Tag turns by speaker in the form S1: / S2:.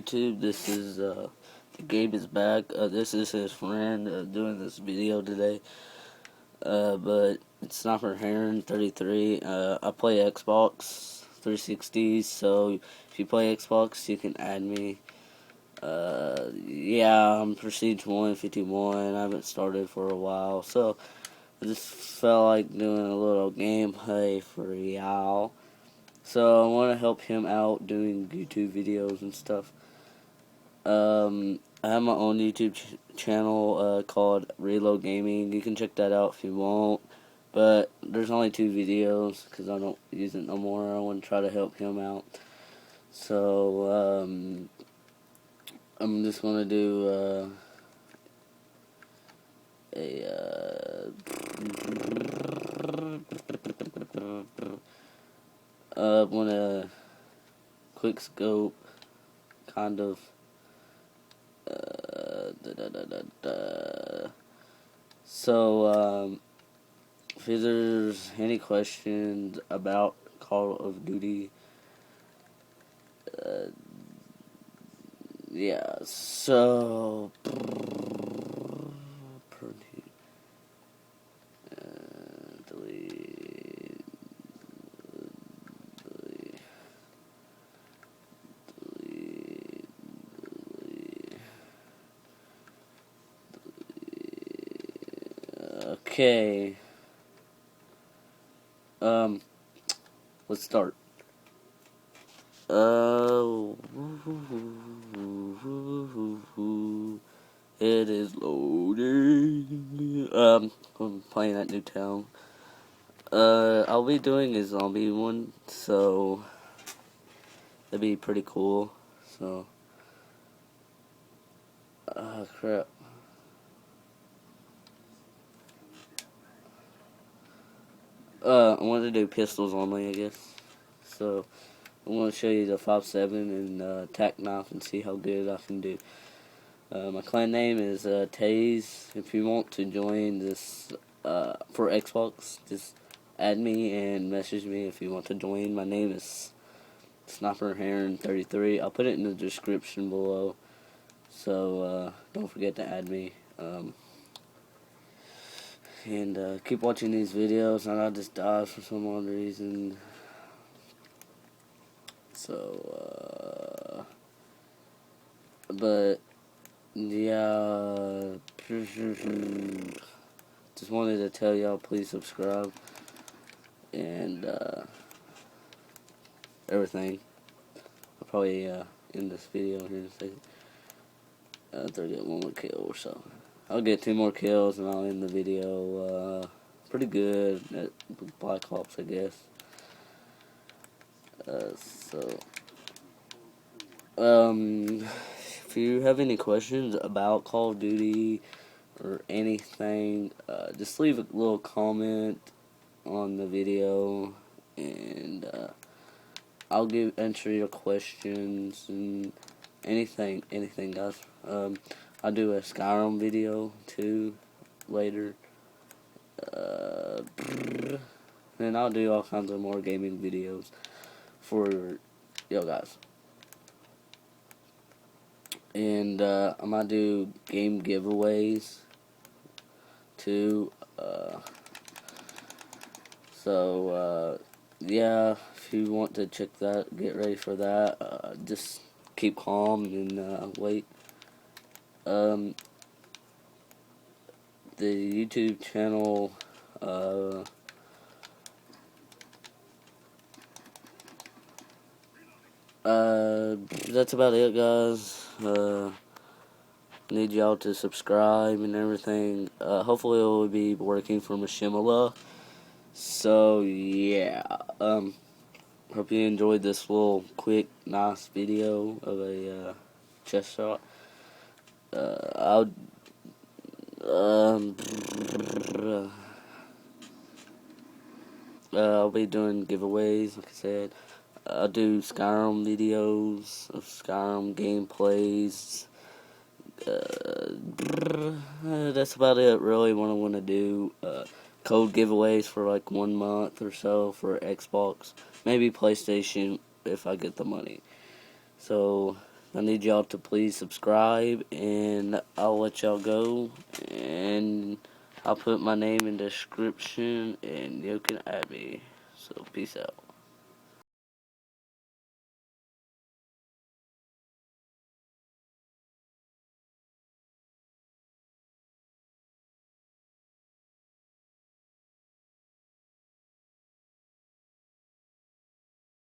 S1: YouTube. This is Gabe is back. This is his friend doing this video today. But it's not for Heron 33. I play Xbox 360, so if you play Xbox, you can add me. Yeah, I'm Prestige 151. I haven't started for a while, so I just felt like doing a little gameplay for y'all. So I want to help him out doing YouTube videos and stuff. I have my own YouTube channel called Reload Gaming. You can check that out if you want. But there's only 2 videos because I don't use it no more. I want to try to help him out. So I'm just going to do I want a quick scope kind of. So, if there's any questions about Call of Duty, yeah, so, delete. Okay. Let's start. It is loading. I'm playing at Newtown. I'll be doing a zombie one, so that'd be pretty cool. So, crap. I wanted to do pistols only, I guess. So, I want to show you the 5.7 and tac knife and see how good I can do. My clan name is Taze. If you want to join this for Xbox, just add me and message me if you want to join. My name is Sniper Heron 33. I'll put it in the description below. So don't forget to add me. And keep watching these videos. And I just died for some odd reason. So, but yeah, just wanted to tell y'all, please subscribe and everything. I'll probably end this video here in a second. After I get 1 more kill or so. I'll get 2 more kills and I'll end the video. Pretty good at Black Ops, I guess. If you have any questions about Call of Duty or anything, just leave a little comment on the video, and I'll answer your questions and anything, guys. I'll do a Skyrim video too later. And I'll do all kinds of more gaming videos for yo guys. And I'm gonna do game giveaways too. Yeah, if you want to check that, get ready for that. Just keep calm and wait. The YouTube channel, that's about it, guys. Need y'all to subscribe and everything. Hopefully it will be working for Machinima. So yeah, hope you enjoyed this little quick, nice video of a chest shot. I'll be doing giveaways, like I said. I'll do Skyrim videos of Skyrim gameplays. That's about it, really, what I want to do. Code giveaways for like 1 month or so for Xbox. Maybe PlayStation if I get the money. So, I need y'all to please subscribe, and I'll let y'all go, and I'll put my name in the description, and you can add me. So, peace out.